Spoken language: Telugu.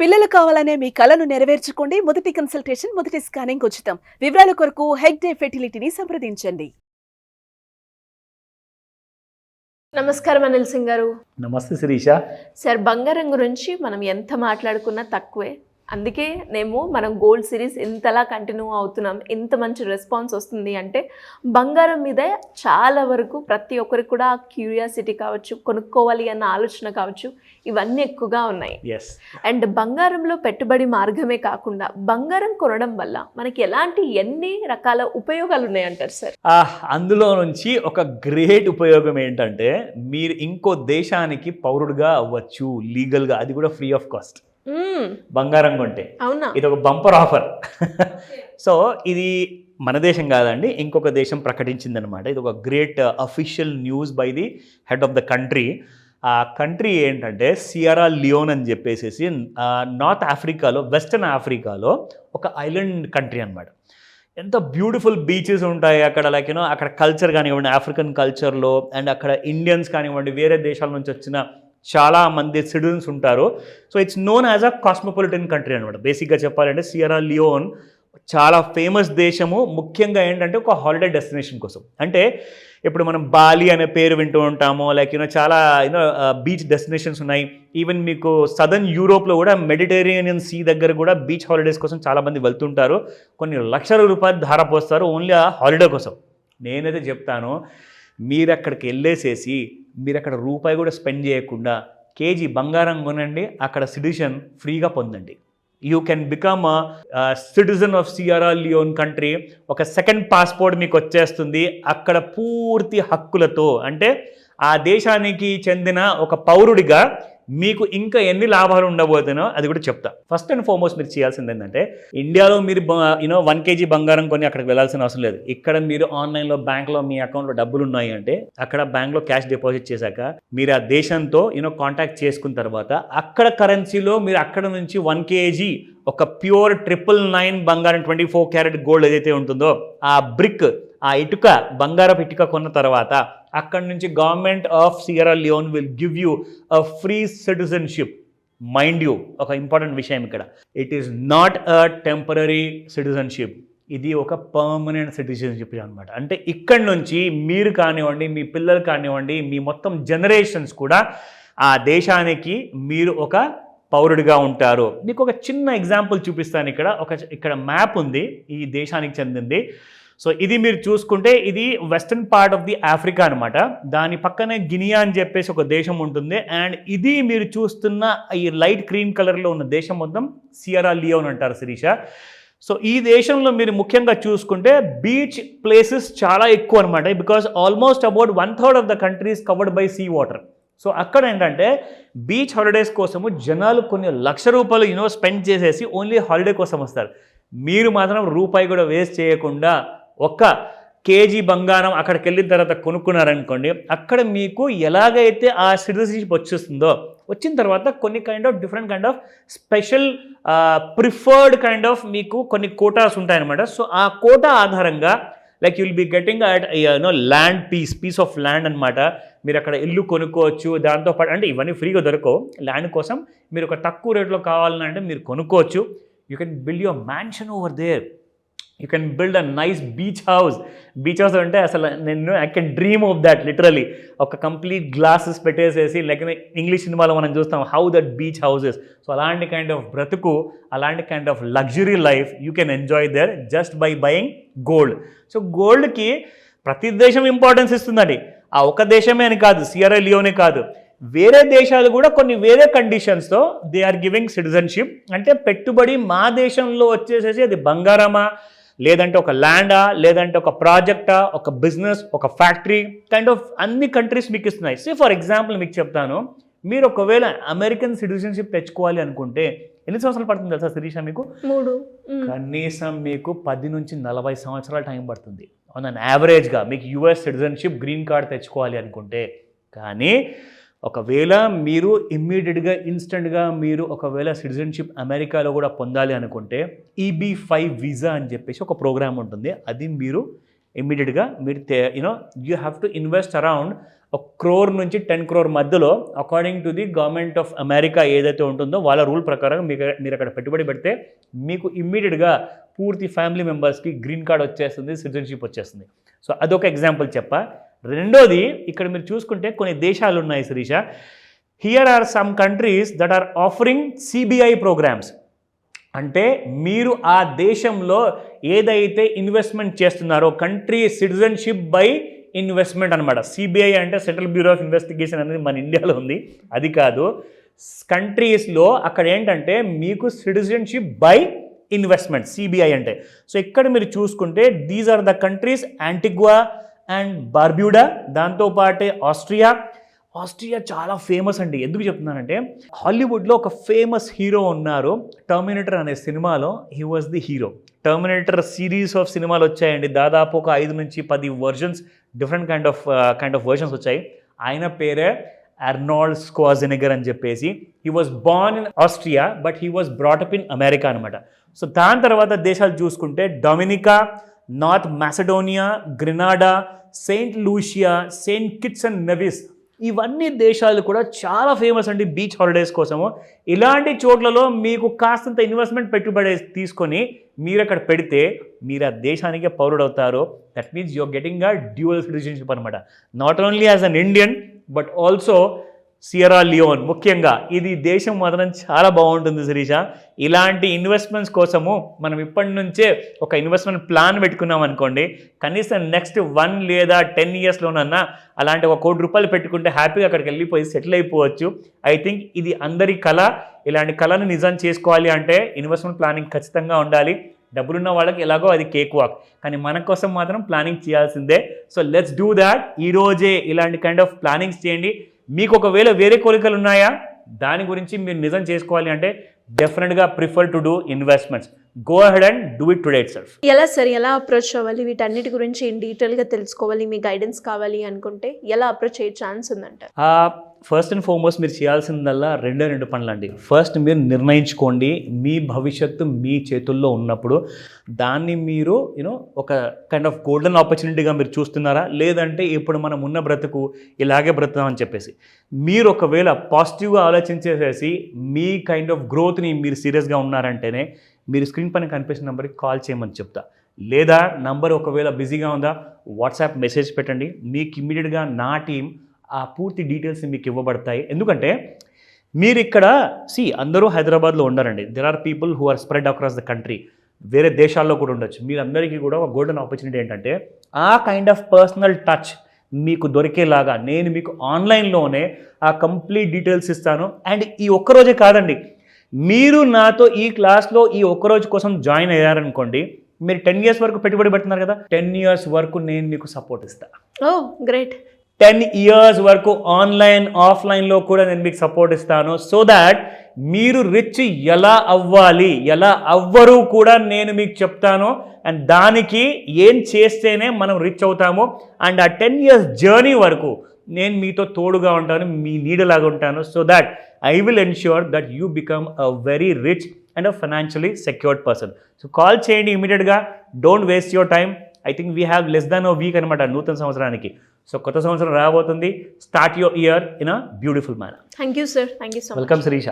పిల్లలు కావాలనే మీ కలను నెరవేర్చుకోండి. మొదటి కన్సల్టేషన్, మొదటి స్కానింగ్ ఉచితం. వివరాల కొరకు హెగ్డే ఫెర్టిలిటీని సంప్రదించండి. నమస్కారం అనిల్ సింగ్ గారు. నమస్తే శిరీష. సార్, బంగారం గురించి మనం ఎంత మాట్లాడుకున్నా తక్కువే. అందుకే మనం గోల్డ్ సిరీస్ ఇంతలా కంటిన్యూ అవుతున్నాం. ఇంత మంచి రెస్పాన్స్ వస్తుంది అంటే బంగారం మీద చాలా వరకు ప్రతి ఒక్కరికి కూడా క్యూరియాసిటీ కావచ్చు, కొనుక్కోవాలి అన్న ఆలోచన కావచ్చు, ఇవన్నీ ఎక్కువగా ఉన్నాయి. అండ్ బంగారంలో పెట్టుబడి మార్గమే కాకుండా బంగారం కొనడం వల్ల మనకి ఎన్ని రకాల ఉపయోగాలు ఉన్నాయంటారు సార్? అందులో నుంచి ఒక గ్రేట్ ఉపయోగం ఏంటంటే మీరు ఇంకో దేశానికి పౌరుడుగా అవ్వచ్చు లీగల్గా, అది కూడా ఫ్రీ ఆఫ్ కాస్ట్. బంగారం కొంటే ఇది ఒక బంపర్ ఆఫర్. సో ఇది మన దేశం కాదండి, ఇంకొక దేశం ప్రకటించింది అనమాట. ఇది ఒక great official news by the head of the country. ఆ కంట్రీ ఏంటంటే సియరా లియోన్ అని చెప్పేసి నార్త్ ఆఫ్రికాలో, వెస్టర్న్ ఆఫ్రికాలో ఒక ఐలాండ్ కంట్రీ అనమాట. ఎంత బ్యూటిఫుల్ బీచెస్ ఉంటాయి అక్కడ, అక్కడ కల్చర్ కానివ్వండి, ఆఫ్రికన్ కల్చర్లో, అండ్ అక్కడ ఇండియన్స్ కానివ్వండి, వేరే దేశాల నుంచి వచ్చిన చాలా మంది సిటిజన్స్ ఉంటారు. So it's known as a cosmopolitan country అనమాట. బేసిక్గా చెప్పాలంటే సియరా లియోన్ చాలా ఫేమస్ దేశము, ముఖ్యంగా ఏంటంటే ఒక హాలిడే డెస్టినేషన్ కోసం. అంటే ఇప్పుడు మనం బాలి అనే పేరు వింటూ ఉంటాము, చాలా బీచ్ డెస్టినేషన్స్ ఉన్నాయి. ఈవెన్ మీకు సదర్న్ యూరోప్లో కూడా మెడిటరేనియన్ సీ దగ్గర కూడా బీచ్ హాలిడేస్ కోసం చాలామంది వెళ్తుంటారు. కొన్ని లక్షల రూపాయలు ధారపోస్తారు ఓన్లీ ఆ హాలిడే కోసం. నేనైతే చెప్తాను, మీరు అక్కడికి వెళ్ళేసేసి మీరు అక్కడ రూపాయి కూడా స్పెండ్ చేయకుండా కేజీ బంగారం కొనండి, అక్కడ సిటిజన్ ఫ్రీగా పొందండి. You can become citizen of Sierra Leone country. ఒక సెకండ్ పాస్పోర్ట్ మీకు వచ్చేస్తుంది అక్కడ పూర్తి హక్కులతో. అంటే ఆ దేశానికి చెందిన ఒక పౌరుడిగా మీకు ఇంకా ఎన్ని లాభాలు ఉండబోతున్నాయో అది కూడా చెప్తా. ఫస్ట్ అండ్ ఫార్మోస్ట్ మీరు చేయాల్సింది ఏంటంటే, ఇండియాలో మీరు 1 kg బంగారం కొని అక్కడికి వెళ్ళాల్సిన అవసరం లేదు. ఇక్కడ మీరు ఆన్లైన్లో బ్యాంక్లో మీ అకౌంట్లో డబ్బులు ఉన్నాయి అంటే అక్కడ బ్యాంక్లో క్యాష్ డిపాజిట్ చేశాక మీరు ఆ దేశంతో కాంటాక్ట్ చేసుకున్న తర్వాత అక్కడ కరెన్సీలో మీరు అక్కడ నుంచి 1 kg ఒక ప్యూర్ 999 బంగారం 24 క్యారెట్ గోల్డ్ ఏదైతే ఉంటుందో ఆ బ్రిక్, ఆ ఇటుక, బంగారపు ఇటుక కొన్న తర్వాత అక్కడి నుంచి government of Sierra Leone will give you a free citizenship. Mind you, ఒక ఇంపార్టెంట్ విషయం ఇక్కడ, it is not a temporary citizenship, ఇది ఒక పర్మనెంట్ సిటిజన్షిప్ అనమాట. అంటే ఇక్కడి నుంచి మీరు కానివ్వండి, మీ పిల్లలు కానివ్వండి, మీ మొత్తం జనరేషన్స్ కూడా ఆ దేశానికి మీరు ఒక పౌరుడిగా ఉంటారు. మీకు ఒక చిన్న ఎగ్జాంపుల్ చూపిస్తాను. ఇక్కడ మ్యాప్ ఉంది ఈ దేశానికి చెందింది. సో ఇది మీరు చూసుకుంటే ఇది western part of the Africa అనమాట. దాని పక్కనే గినియా అని చెప్పేసి ఒక దేశం ఉంటుంది. అండ్ ఇది మీరు చూస్తున్న ఈ లైట్ క్రీమ్ కలర్లో ఉన్న దేశం మొత్తం సియరా లియోన్ అంటారు శిరీష. సో ఈ దేశంలో మీరు ముఖ్యంగా చూసుకుంటే బీచ్ ప్లేసెస్ చాలా ఎక్కువ అనమాట. Because almost about 1/3 of the country is covered by sea water. So అక్కడ ఏంటంటే బీచ్ హాలిడేస్ కోసము జనాలు కొన్ని లక్ష రూపాయలు స్పెండ్ చేసేసి ఓన్లీ హాలిడే కోసం వస్తారు. మీరు మాత్రం రూపాయి కూడా వేస్ట్ చేయకుండా 1 kg బంగారం అక్కడికి వెళ్ళిన తర్వాత కొనుక్కున్నారనుకోండి, అక్కడ మీకు ఎలాగైతే ఆ సిటిజన్షిప్ వచ్చేస్తుందో, వచ్చిన తర్వాత కొన్ని different kind of special preferred మీకు కొన్ని కోటాస్ ఉంటాయన్నమాట. సో ఆ కోటా ఆధారంగా you will be getting at land piece of land అనమాట. మీరు అక్కడ ఇల్లు కొనుక్కోవచ్చు. దాంతోపాటు అంటే ఇవన్నీ ఫ్రీగా దొరకవు. ల్యాండ్ కోసం మీరు ఒక తక్కువ రేట్లో కావాలంటే మీరు కొనుక్కోవచ్చు. You can build your mansion over there. You can build a nice beach house. Beach house అంటే అసలు I can dream of that literally. ఒక కంప్లీట్ గ్లాసెస్ పెట్టేసేసి ఇంగ్లీష్ సినిమాలో మనం చూస్తాం how that beach houses. So అలాంటి కైండ్ ఆఫ్ బ్రతుకు, అలాంటి kind of luxury life you can enjoy there just by buying gold. So గోల్డ్కి ప్రతి దేశం ఇంపార్టెన్స్ ఇస్తుందండి. ఆ ఒక దేశమే అని కాదు, సియరా లియోనే కాదు, వేరే దేశాలు కూడా కొన్ని వేరే కండిషన్స్తో దే ఆర్ గివింగ్ సిటిజన్షిప్. అంటే పెట్టుబడి మా దేశంలో వచ్చేసేసి అది బంగారమా, లేదంటే ఒక ల్యాండా, లేదంటే ఒక ప్రాజెక్టా, ఒక బిజినెస్, ఒక ఫ్యాక్టరీ అన్ని కంట్రీస్ మీకు ఇస్తున్నాయి. సో ఫర్ ఎగ్జాంపుల్ మీకు చెప్తాను, మీరు ఒకవేళ అమెరికన్ సిటిజన్షిప్ తెచ్చుకోవాలి అనుకుంటే ఎన్ని సంవత్సరాలు పడుతుంది తెలుసా శిరీష? మీకు 3. కనీసం మీకు 10 నుంచి 40 సంవత్సరాల టైం పడుతుంది ఆన్ అన్ యావరేజ్గా మీకు యుఎస్ సిటిజన్షిప్ గ్రీన్ కార్డ్ తెచ్చుకోవాలి అనుకుంటే. కానీ ఒకవేళ మీరు ఇమ్మీడియట్గా ఇన్స్టెంట్గా మీరు ఒకవేళ సిటిజన్షిప్ అమెరికాలో కూడా పొందాలి అనుకుంటే EB-5 వీసా అని చెప్పేసి ఒక ప్రోగ్రామ్ ఉంటుంది. అది మీరు ఇమ్మీడియట్గా మీరు you have to invest around 1 crore నుంచి 10 crore మధ్యలో according to the government of America ఏదైతే ఉంటుందో వాళ్ళ రూల్ ప్రకారం మీరు అక్కడ పెట్టుబడి పెడితే మీకు ఇమ్మీడియట్గా పూర్తి ఫ్యామిలీ మెంబర్స్కి గ్రీన్ కార్డ్ వచ్చేస్తుంది, సిటిజన్షిప్ వచ్చేస్తుంది. సో అదొక ఎగ్జాంపుల్ చెప్పా. రెండోది ఇక్కడ మీరు చూసుకుంటే కొన్ని దేశాలు ఉన్నాయి Sirisha. Here are some countries that are offering CBI programmes. అంటే మీరు ఆ దేశంలో ఏదైతే ఇన్వెస్ట్మెంట్ చేస్తున్నారో కంట్రీ సిటిజన్షిప్ బై ఇన్వెస్ట్మెంట్ అనమాట. సిబిఐ అంటే సెంట్రల్ బ్యూరో ఆఫ్ ఇన్వెస్టిగేషన్ అనేది మన ఇండియాలో ఉంది, అది కాదు. కంట్రీస్లో అక్కడ ఏంటంటే మీకు సిటిజన్షిప్ బై ఇన్వెస్ట్మెంట్ సిబిఐ అంటే. సో ఇక్కడ మీరు చూసుకుంటే these are the countries Antigua and Barbuda, దాంతోపాటే ఆస్ట్రియా చాలా ఫేమస్ అండి. ఎందుకు చెప్తున్నానంటే హాలీవుడ్లో ఒక ఫేమస్ హీరో ఉన్నారు, టర్మినేటర్ అనే సినిమాలో he was the hero. Terminator series of సినిమాలు వచ్చాయండి, దాదాపు ఒక 5 నుంచి 10 versions, different kind of versions వచ్చాయి. ఆయన పేరే అర్నాల్డ్ స్క్వార్జెనెగర్ అని చెప్పేసి. He was born in Austria but he was brought up in America అనమాట. సో దాని తర్వాత దేశాలు చూసుకుంటే Dominica, north Macedonia, గ్రెనాడా, Saint Lucia, Saint Kitts and Nevis, ఇవన్నీ దేశాలు కూడా చాలా ఫేమస్ అండి బీచ్ హాలిడేస్ కోసము. ఇలాంటి చోట్లలో మీకు కాస్తంత ఇన్వెస్ట్మెంట్ పెట్టుబడి తీసుకొని మీరు అక్కడ పెడితే మీరు ఆ దేశానికే పౌరుడవుతారు. That means you're getting a dual citizenship అనమాట. Not only as an Indian but also Sierra Leone. ముఖ్యంగా ఇది దేశం మాత్రం చాలా బాగుంటుంది శిరీష. ఇలాంటి ఇన్వెస్ట్మెంట్స్ కోసము మనం ఇప్పటి నుంచే ఒక ఇన్వెస్ట్మెంట్ ప్లాన్ పెట్టుకున్నాం అనుకోండి, కనీసం నెక్స్ట్ 1 లేదా 10 ఇయర్స్లోనన్నా అలాంటి 1 కోటి రూపాయలు పెట్టుకుంటే హ్యాపీగా అక్కడికి వెళ్ళిపోయి సెటిల్ అయిపోవచ్చు. ఐ థింక్ ఇది అందరి కళ. ఇలాంటి కళను నిజం చేసుకోవాలి అంటే ఇన్వెస్ట్మెంట్ ప్లానింగ్ ఖచ్చితంగా ఉండాలి. డబ్బులున్న వాళ్ళకి ఎలాగో అది కేక్ వాక్, కానీ మన కోసం మాత్రం ప్లానింగ్ చేయాల్సిందే. So let's do that. ఈరోజే ఇలాంటి కైండ్ ఆఫ్ ప్లానింగ్స్ చేయండి. మీకు ఒకవేళ వేరే కోరికలు ఉన్నాయా, దాని గురించి మీరు నిజం చేసుకోవాలి అంటే డెఫినెట్గా prefer to do investments. Go ahead and do it today itself. ఎలా అప్రోచ్ అవ్వాలి, వీటన్నిటి గురించి ఇన్ డీటెయిల్గా తెలుసుకోవాలి, మీ గైడెన్స్ కావాలి అనుకుంటే ఎలా అప్రోచ్ అయ్యే ఛాన్స్ ఉందంటారు? ఫస్ట్ అండ్ ఫార్మోస్ట్ మీరు చేయాల్సిందల్లా 2 పనులండి. ఫస్ట్ మీరు నిర్ణయించుకోండి, మీ భవిష్యత్తు మీ చేతుల్లో ఉన్నప్పుడు దాన్ని మీరు ఒక కైండ్ ఆఫ్ గోల్డెన్ ఆపర్చునిటీగా మీరు చూస్తున్నారా, లేదంటే ఇప్పుడు మనం ఉన్న బ్రతుకు ఇలాగే బ్రతుకుతామని చెప్పేసి మీరు ఒకవేళ పాజిటివ్గా ఆలోచించేసేసి మీ కైండ్ ఆఫ్ గ్రోత్ని మీరు సీరియస్గా ఉన్నారంటేనే మీరు స్క్రీన్ పైన కనిపిస్తున్న నెంబర్కి కాల్ చేయమని చెప్తా. లేదా నంబర్ ఒకవేళ బిజీగా ఉందా వాట్సాప్ మెసేజ్ పెట్టండి, మీకు ఇమ్మీడియట్గా నా టీం ఆ పూర్తి డీటెయిల్స్ మీకు ఇవ్వబడతాయి. ఎందుకంటే మీరు ఇక్కడ అందరూ హైదరాబాద్లో ఉండారండి. There are people who are spread across the country, వేరే దేశాల్లో కూడా ఉండొచ్చు. మీరందరికీ కూడా ఒక గోల్డెన్ ఆపర్చునిటీ ఏంటంటే ఆ కైండ్ ఆఫ్ పర్సనల్ టచ్ మీకు దొరికేలాగా నేను మీకు ఆన్లైన్లోనే ఆ కంప్లీట్ డీటెయిల్స్ ఇస్తాను. అండ్ ఈ ఒక్కరోజే కాదండి, మీరు నాతో ఈ క్లాస్లో ఈ ఒక్కరోజు కోసం జాయిన్ అయ్యారనుకోండి, మీరు 10 years వరకు పెట్టుబడి పెడుతున్నారు కదా, 10 years వరకు నేను మీకు సపోర్ట్ ఇస్తాను. గ్రేట్. 10 years వరకు ఆన్లైన్ ఆఫ్లైన్లో కూడా నేను మీకు సపోర్ట్ ఇస్తాను. సో దాట్ మీరు రిచ్ ఎలా అవ్వాలి, ఎలా అవ్వరు కూడా నేను మీకు చెప్తాను. అండ్ దానికి ఏం చేస్తేనే మనం రిచ్ అవుతాము. అండ్ ఆ 10 years జర్నీ వరకు నేను మీతో తోడుగా ఉంటాను, మీ నీడలాగా ఉంటాను. So that I will ensure that you become a very rich and a financially secured person. So call చేయండి ఇమీడియట్గా. Don't waste your time. I think we have less than a week అనమాట నూతన సంవత్సరానికి. సో కొత్త సంవత్సరం రాబోతుంది. Start your year in a beautiful manner. Thank you sir. Thank you so much. Welcome Sirisha.